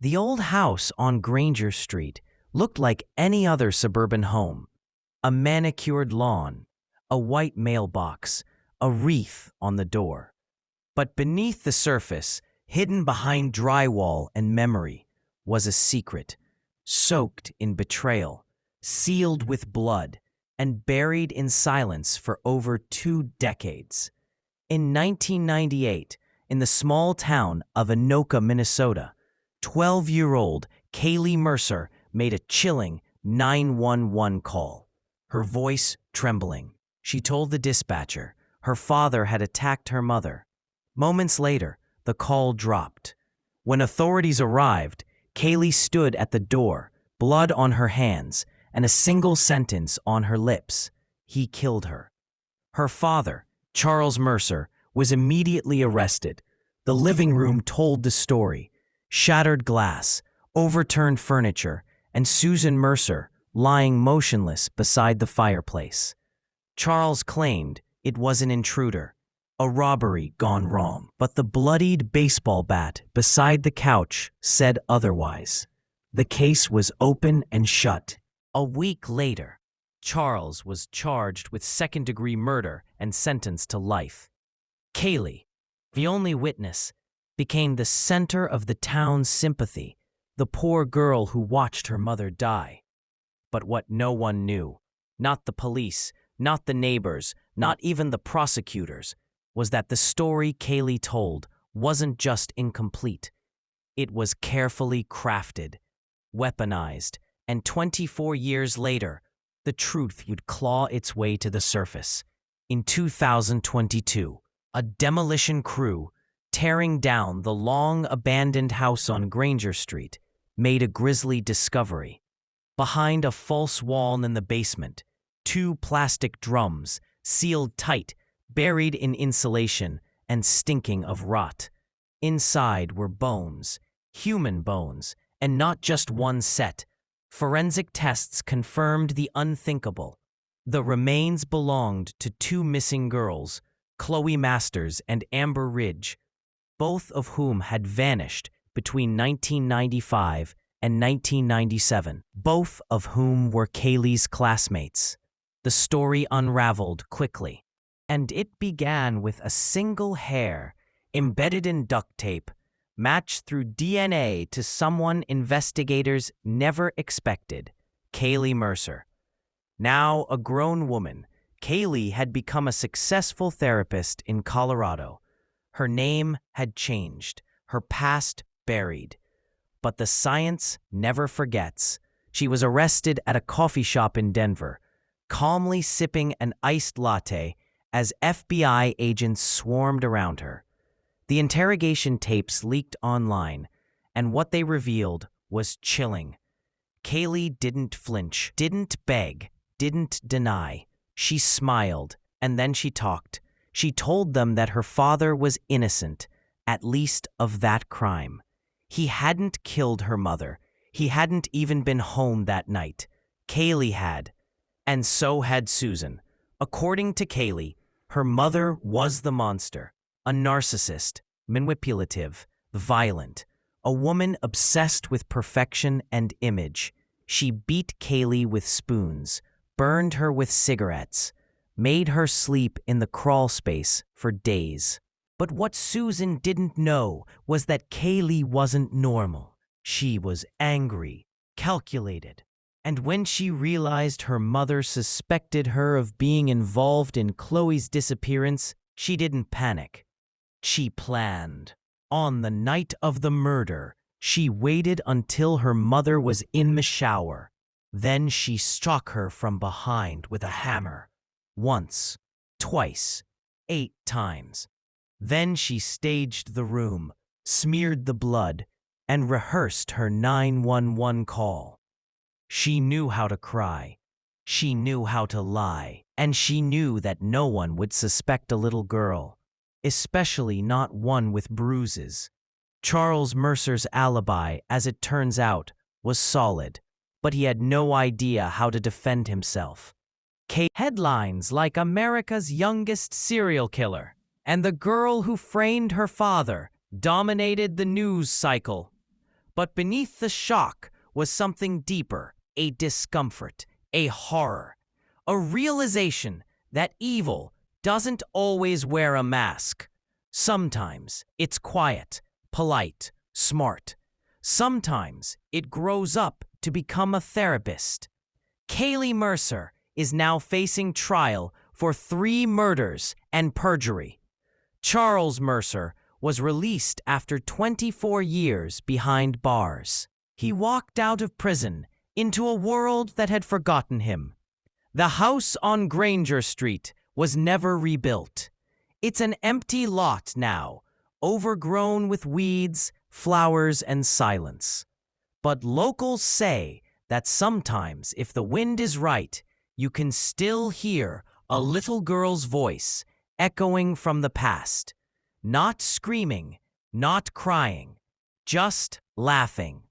The old house on Granger Street looked like any other suburban home. A manicured lawn, a white mailbox, a wreath on the door. But beneath the surface, hidden behind drywall and memory, was a secret, soaked in betrayal, sealed with blood, and buried in silence for over 2 decades. In 1998, in the small town of Anoka, Minnesota, 12-year-old Kaylee Mercer made a chilling 911 call. Her voice trembling, she told the dispatcher her father had attacked her mother. Moments later, the call dropped. When authorities arrived, Kaylee stood at the door, blood on her hands, and a single sentence on her lips: he killed her. Her father, Charles Mercer, was immediately arrested. The living room told the story: shattered glass, overturned furniture, and Susan Mercer lying motionless beside the fireplace. Charles claimed it was an intruder, a robbery gone wrong, but the bloodied baseball bat beside the couch said otherwise. The case was open and shut. A week later, Charles was charged with second-degree murder and sentenced to life. Kaylee, the only witness, became the center of the town's sympathy, the poor girl who watched her mother die. But what no one knew, not the police, not the neighbors, not even the prosecutors, was that the story Kaylee told wasn't just incomplete. It was carefully crafted, weaponized, and 24 years later, the truth would claw its way to the surface. In 2022, a demolition crew, tearing down the long-abandoned house on Granger Street, made a grisly discovery. Behind a false wall in the basement, 2 plastic drums, sealed tight, buried in insulation, and stinking of rot. Inside were bones, human bones, and not just one set. Forensic tests confirmed the unthinkable. The remains belonged to 2 missing girls, Chloe Masters and Amber Ridge, both of whom had vanished between 1995 and 1997, both of whom were Kaylee's classmates. The story unraveled quickly, and it began with a single hair embedded in duct tape, matched through DNA to someone investigators never expected: Kaylee Mercer. Now a grown woman, Kaylee had become a successful therapist in Colorado. Her name had changed, her past buried. But the science never forgets. She was arrested at a coffee shop in Denver, calmly sipping an iced latte as FBI agents swarmed around her. The interrogation tapes leaked online, and what they revealed was chilling. Kaylee didn't flinch, didn't beg, didn't deny. She smiled, and then she talked. She told them that her father was innocent, at least of that crime. He hadn't killed her mother. He hadn't even been home that night. Kaylee had. And so had Susan. According to Kaylee, her mother was the monster, a narcissist, manipulative, violent, a woman obsessed with perfection and image. She beat Kaylee with spoons, burned her with cigarettes, made her sleep in the crawl space for days. But what Susan didn't know was that Kaylee wasn't normal. She was angry, calculated. And when she realized her mother suspected her of being involved in Chloe's disappearance, she didn't panic. She planned. On the night of the murder, she waited until her mother was in the shower. Then she struck her from behind with a hammer. Once, twice, 8 times. Then she staged the room, smeared the blood, and rehearsed her 911 call. She knew how to cry. She knew how to lie. And she knew that no one would suspect a little girl, especially not one with bruises. Charles Mercer's alibi, as it turns out, was solid, but he had no idea how to defend himself. Headlines like "America's Youngest Serial Killer" and "The Girl Who Framed Her Father" dominated the news cycle. But beneath the shock was something deeper, a discomfort, a horror, a realization that evil doesn't always wear a mask. Sometimes it's quiet, polite, smart. Sometimes it grows up to become a therapist. Kaylee Mercer is now facing trial for 3 murders and perjury. Charles Mercer was released after 24 years behind bars. He walked out of prison into a world that had forgotten him. The house on Granger Street was never rebuilt. It's an empty lot now, overgrown with weeds, flowers, and silence. But locals say that sometimes, if the wind is right, you can still hear a little girl's voice echoing from the past. Not screaming, not crying, just laughing.